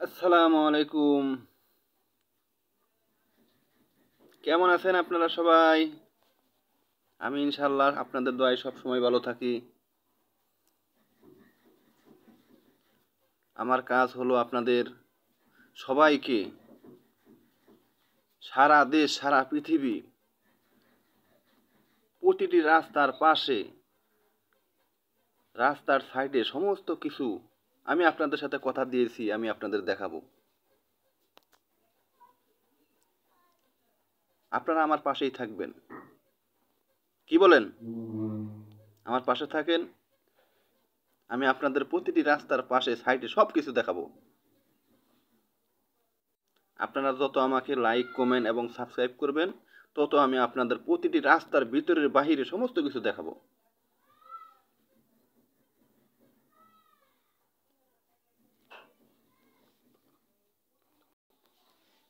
আসসালামু আলাইকুম। কেমন আছেন আপনারা সবাই? আমি ইনশাআল্লাহ আপনাদের দোয়ায় সব সময় ভালো থাকি। আমার কাজ হলো আপনাদের সবাইকে সারা দেশ সারা পৃথিবী প্রতিটি রাস্তার পাশে রাস্তার সাইডে সমস্ত কিছু আমি আপনাদের সাথে কথা দিয়েছি, আমি আপনাদের দেখাবো। আপনারা আমার পাশেই থাকবেন, কি বলেন? আমার পাশে থাকেন, আমি আপনাদের প্রতিটি রাস্তার পাশে সাইডে সব কিছু দেখাবো। আপনারা যত আমাকে লাইক, কমেন্ট এবং সাবস্ক্রাইব করবেন, তত আমি আপনাদের প্রতিটি রাস্তার ভিতরের বাহিরে সমস্ত কিছু দেখাবো।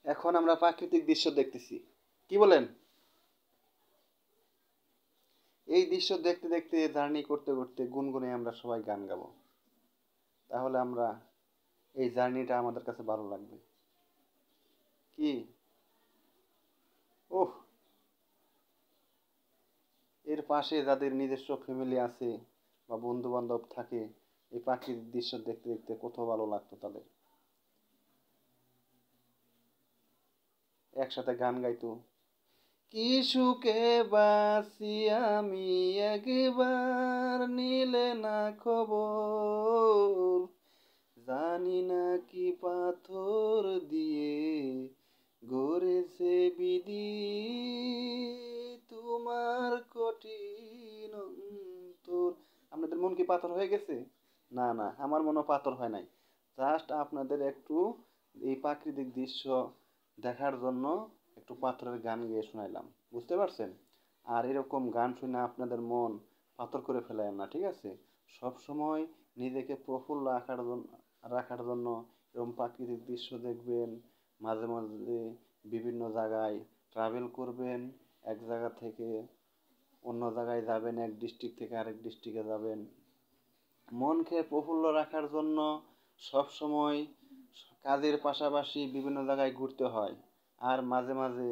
এখন আমরা প্রাকৃতিক দৃশ্য দেখতেছি, কি বলেন? এই দৃশ্য দেখতে দেখতে জার্নি করতে করতে গুনগুনে আমরা সবাই গান গাবো। তাহলে আমরা এই জার্নিটা আমাদের কাছে ভালো লাগবে। কি? ওহ, এর পাশে যাদের নিজস্ব ফ্যামিলি আছে বা বন্ধু বান্ধব থাকে, এই প্রাকৃতিক দৃশ্য দেখতে দেখতে কত ভালো লাগতো তাদের। একসাথে গান গাইতো। কি সুখে বাসি আমি একবার নিলে না খবর, জানি না কি পাথর দিয়ে গড়েছে বিধি তোমার কঠিন অন্তর। আপনাদের মন কি পাথর হয়ে গেছে? না না, আমার মনও পাথর হয় নাই। জাস্ট আপনাদের একটু এই প্রাকৃতিক দৃশ্য দেখার জন্য একটু পাথরের গান গেয়ে শোনাইলাম, বুঝতে পারছেন? আর এরকম গান শুনে আপনাদের মন পাথর করে ফেলায় না, ঠিক আছে? সব সময় নিজেকে প্রফুল্ল রাখার জন্য এরকম প্রাকৃতিক দৃশ্য দেখবেন, মাঝে মাঝে বিভিন্ন জায়গায় ট্রাভেল করবেন, এক জায়গা থেকে অন্য জায়গায় যাবেন, এক ডিস্ট্রিক্ট থেকে আরেক ডিস্ট্রিক্টে যাবেন। মনকে প্রফুল্ল রাখার জন্য সব সময় কাজের পাশাপাশি বিভিন্ন জায়গায় ঘুরতে হয়, আর মাঝে মাঝে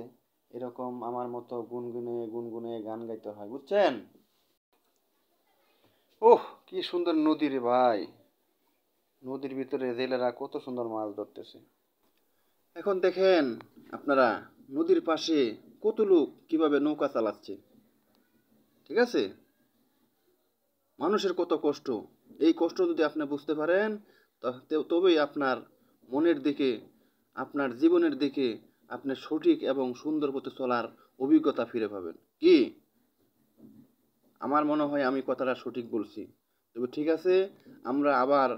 এরকম আমার মতো গুনগুনে গুনগুনে গান গাইতে হয়, বুঝছেন? ওহ, কি সুন্দর নদী রে ভাই! নদীর ভিতরে জেলেরা কত সুন্দর মাছ ধরতেছে। এখন দেখেন আপনারা, নদীর পাশে কত লোক কিভাবে নৌকা চালাচ্ছে, ঠিক আছে? মানুষের কত কষ্ট। এই কষ্ট যদি আপনি বুঝতে পারেন, তবেই আপনার মনের দিকে, আপনার জীবনের দিকে আপনি সঠিক এবং সুন্দর পথে চলার অভিজ্ঞতা ফিরে পাবেন। কি? আমার মনে হয় আমি কথাটা সঠিক বলছি। তবে ঠিক আছে, আমরা আবার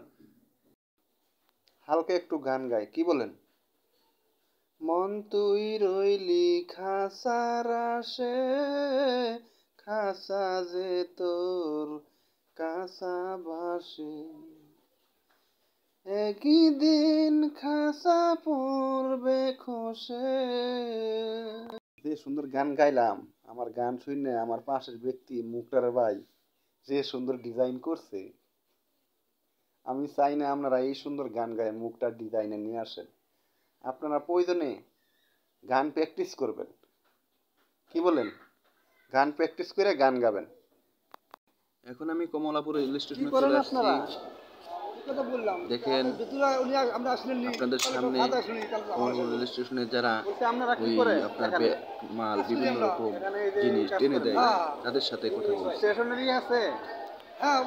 হালকা একটু গান গাই, কি বলেন? মন তুই রইলি খাসার আসে, খাসা যে তোর কাঁচা বাসে, একই দিন খাসা পড়বে খসে। যে সুন্দর গান গাইলাম, আমার গান শুনে আমার পাশের ব্যক্তি মুখটার ভাই যে সুন্দর ডিজাইন করছে। আমি চাই না আপনারা এই সুন্দর গান গায়ে মুখটার ডিজাইনে নিয়ে আসেন। আপনারা প্রয়োজনে গান প্র্যাকটিস করবেন, কি বলেন? গান প্র্যাকটিস করে গান গাবেন। এখন আমি কমলাপুর রেল স্টেশনে চলে আসছি। দেখেন আপনাদের সামনে কমলাপুর রেল স্টেশনে যারা ওই আপনার মাল বিভিন্ন রকম জিনিস টেনে দেয় তাদের সাথে কথা বলছি। স্টেশনারি আছে, হ্যাঁ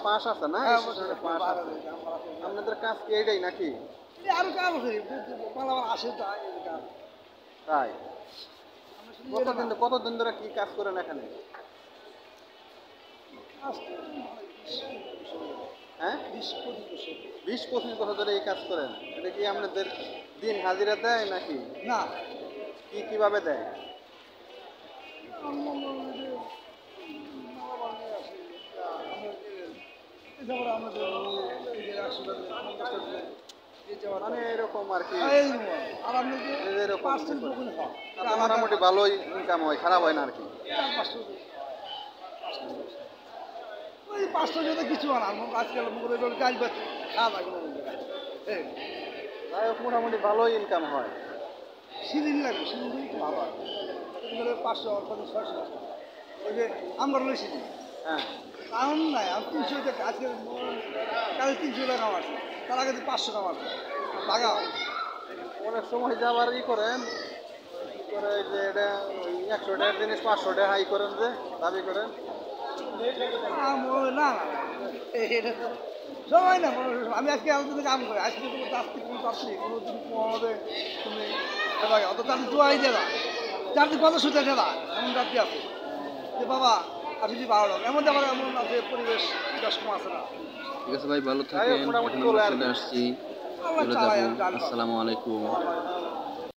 পাস আছে না, পাস আছে। আপনাদের কাজ কি এইটাই নাকি? আরো কাজ আছে, আসে তাই? কতদিন ধরে কি কাজ করেন এখানে? হ্যাঁ, 20-25 বছর ধরে এই কাজ করেন। এটা কি আপনাদের দিন হাজিরা দেয় নাকি? না, কিভাবে দেয়? মানে এরকম আর কি, মোটামুটি ভালোই ইনকাম হয়, খারাপ হয় না আর কি। ওই 500 যদি কিছু আনা আজকাল খাওয়া লাগে। যাই হোক মোটামুটি ভালোই ইনকাম হয়। সিজন লাগবে, সিজন তো ভালো হয়। 500 600 ওই যে আমরা রইল সিজন হ্যাঁ, কারণ নাই আমি 300 আজকে কাল 300 টাকা কামাচ্ছে, তার আগে 500 কামাচ্ছে লাগা। অনেক সময় যে আবার করেন, করে যে এটা ওই 100 টাকার জিনিস 500 টাকা হাই করেন, যে দাবি করেন। না না এটা তো সময় না আমি আজকে আমাদের কাম করি, আজকে কোনো চাকরি কোনো চাকরি কোনো তুমি কমাবে তুমি এবার অত চাকরি দোয়াই দেবা চাকরি কত সুযোগ দেবা এমন চাকরি আছে যে বাবা আসলে ভালো এমন আবার এমন আছে পরিবেশ বিকাশ কম আছে না। ঠিক আছে ভাই, ভালো যাই হোক থাকেন। মোটামুটি এখন চলে আমরা আর চলে কি। আসছি, আল্লাহ চলে চালাই যাবো। আমি জানি না। আসসালামু আলাইকুম।